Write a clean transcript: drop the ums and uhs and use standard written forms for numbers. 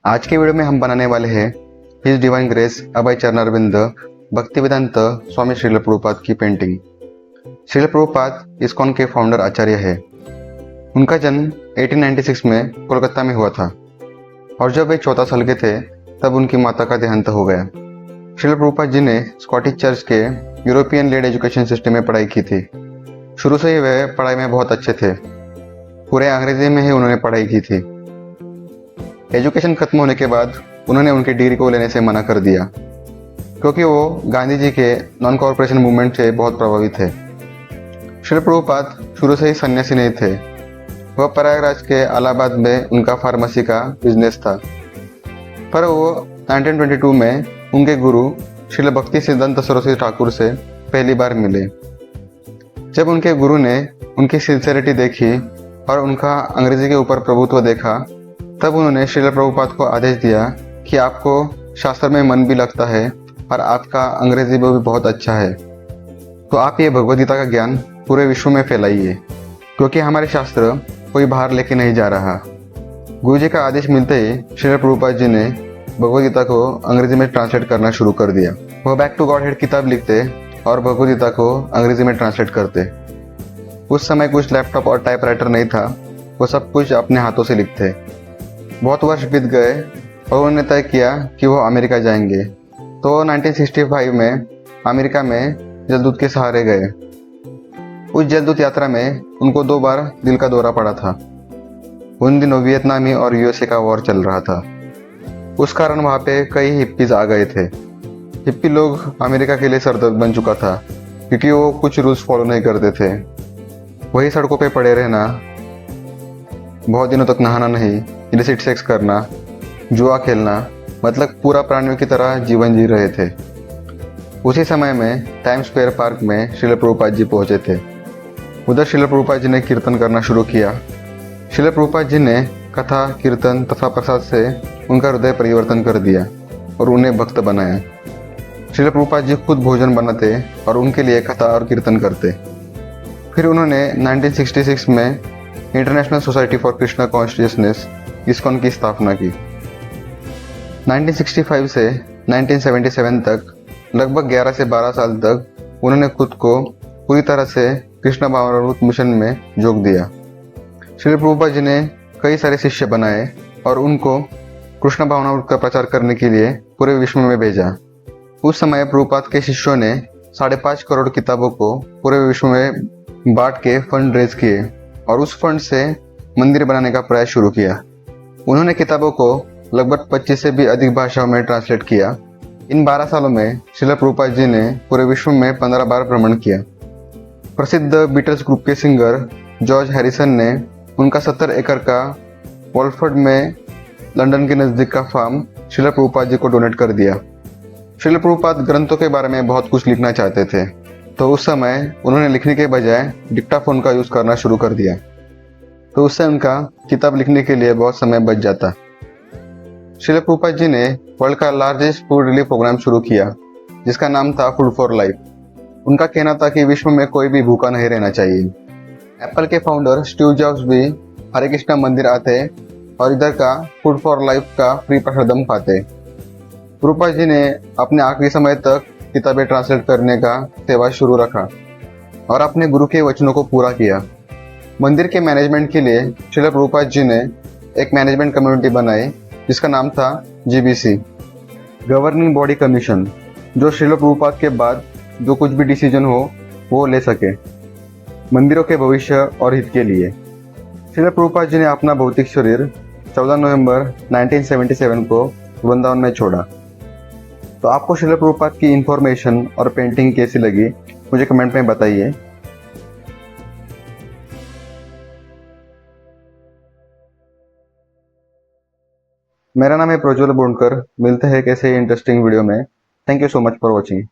आज के वीडियो में हम बनाने वाले हैं हिज डिवाइन ग्रेस अभय चरणारविंद भक्तिवेदांत स्वामी श्रील प्रभुपाद की पेंटिंग। श्रील प्रभुपाद इस्कॉन के फाउंडर आचार्य है। उनका जन्म 1896 में कोलकाता में हुआ था और जब वे 14 साल के थे तब उनकी माता का देहांत हो गया। श्रील प्रभुपाद जी ने स्कॉटिश चर्च के यूरोपियन लेड एजुकेशन सिस्टम में पढ़ाई की थी। शुरू से ही वे पढ़ाई में बहुत अच्छे थे। पूरे अंग्रेजी में ही उन्होंने पढ़ाई की थी। एजुकेशन खत्म होने के बाद उन्होंने उनकी डिग्री को लेने से मना कर दिया क्योंकि वो गांधी जी के नॉन कॉर्पोरेशन मूवमेंट से बहुत प्रभावित थे। श्रील प्रभुपाद शुरू से ही सन्यासी नहीं थे। वह प्रयागराज के इलाहाबाद में उनका फार्मेसी का बिजनेस था, पर वो 1922 में उनके गुरु श्रील भक्ति सिद्धांत सरस्वती ठाकुर से पहली बार मिले। जब उनके गुरु ने उनकी सिंसियरिटी देखी और उनका अंग्रेजी के ऊपर प्रभुत्व देखा, तब उन्होंने श्रील प्रभुपाद को आदेश दिया कि आपको शास्त्र में मन भी लगता है और आपका अंग्रेजी भी बहुत अच्छा है, तो आप ये भगवद गीता का ज्ञान पूरे विश्व में फैलाइए, क्योंकि हमारे शास्त्र कोई बाहर लेके नहीं जा रहा। गुरु जी का आदेश मिलते ही श्रील प्रभुपाद जी ने भगवद गीता को अंग्रेजी में ट्रांसलेट करना शुरू कर दिया। वह बैक टू गॉड हेड किताब लिखते और भगवद गीता को अंग्रेजी में ट्रांसलेट करते। उस समय कुछ लैपटॉप और टाइपराइटर नहीं था, वो सब कुछ अपने हाथों से लिखते। बहुत वर्ष बीत गए और उन्होंने तय किया कि वो अमेरिका जाएंगे, तो 1965 में अमेरिका में जलदूत के सहारे गए। उस जलदूत यात्रा में उनको 2 बार दिल का दौरा पड़ा था। उन दिनों वियतनामी और यूएसए का वॉर चल रहा था। उस कारण वहाँ पे कई हिप्पीज आ गए थे। हिप्पी लोग अमेरिका के लिए सरदर्द बन चुका था क्योंकि वो कुछ रूल्स फॉलो नहीं करते थे। वही सड़कों पे पड़े रहना, बहुत दिनों तक नहाना नहीं, इलिसिट सेक्स करना, जुआ खेलना, मतलब पूरा प्राणियों की तरह जीवन जी रहे थे। उसी समय में टाइम स्क्वायर पार्क में श्रील प्रभुपाद जी पहुंचे थे। उधर श्रील प्रभुपाद जी ने कीर्तन करना शुरू किया। श्रील प्रभुपाद जी ने कथा, कीर्तन तथा प्रसाद से उनका हृदय परिवर्तन कर दिया और उन्हें भक्त बनाया। श्रील प्रभुपाद जी खुद भोजन बनाते और उनके लिए कथा और कीर्तन करते। फिर उन्होंने 1966 में international society for Krishna consciousness ISKCON की स्थापना की। 1965 से 1977 तक लगभग 11 से 12 साल तक उन्होंने खुद को पूरी तरह से कृष्ण भावनामृत मिशन में जोग दिया। श्रील प्रभुपाद जी ने कई सारे शिष्य बनाए और उनको कृष्ण भावनामृत का प्रचार करने के लिए पूरे विश्व में भेजा। उस समय प्रभुपाद के शिष्यों ने 5.5 करोड़ किताबों को पूरे विश्व में बांट के फंड रेज किए और उस फंड से मंदिर बनाने का प्रयास शुरू किया। उन्होंने किताबों को लगभग 25 से भी अधिक भाषाओं में ट्रांसलेट किया। इन 12 सालों में श्रील प्रभुपाद जी ने पूरे विश्व में 15 बार भ्रमण किया। प्रसिद्ध बीटल्स ग्रुप के सिंगर जॉर्ज हैरिसन ने उनका 70 एकड़ का वॉल्फर्ड में लंदन के नज़दीक का फार्म श्रील प्रभुपाद जी को डोनेट कर दिया। श्रील प्रभुपाद ग्रंथों के बारे में बहुत कुछ लिखना चाहते थे, तो उस समय उन्होंने लिखने के बजाय डिक्टाफोन का यूज़ करना शुरू कर दिया, तो उससे उनका किताब लिखने के लिए बहुत समय बच जाता। श्रील प्रभुपाद जी ने वर्ल्ड का लार्जेस्ट फूड रिलीफ प्रोग्राम शुरू किया जिसका नाम था फूड फॉर लाइफ। उनका कहना था कि विश्व में कोई भी भूखा नहीं रहना चाहिए। एप्पल के फाउंडर स्टीव जॉब्स भी हरे कृष्णा मंदिर आते और इधर का फूड फॉर लाइफ का फ्री प्रसादम पाते। प्रभुपाद जी ने अपने आखिरी समय तक किताबें ट्रांसलेट करने का सेवा शुरू रखा और अपने गुरु के वचनों को पूरा किया। मंदिर के मैनेजमेंट के लिए श्रील प्रभुपाद जी ने एक मैनेजमेंट कम्युनिटी बनाई जिसका नाम था GBC, गवर्निंग बॉडी कमीशन, जो श्रील प्रभुपाद के बाद जो कुछ भी डिसीजन हो वो ले सके मंदिरों के भविष्य और हित के लिए। श्रील प्रभुपाद जी ने अपना भौतिक शरीर 14 नवंबर 1977 को वृंदावन में छोड़ा। तो आपको श्रील प्रभुपाद की इंफॉर्मेशन और पेंटिंग कैसी लगी मुझे कमेंट में बताइए। मेरा नाम है प्रज्वल बोंडकर। मिलते हैं कैसे इंटरेस्टिंग वीडियो में। Thank you so much for watching.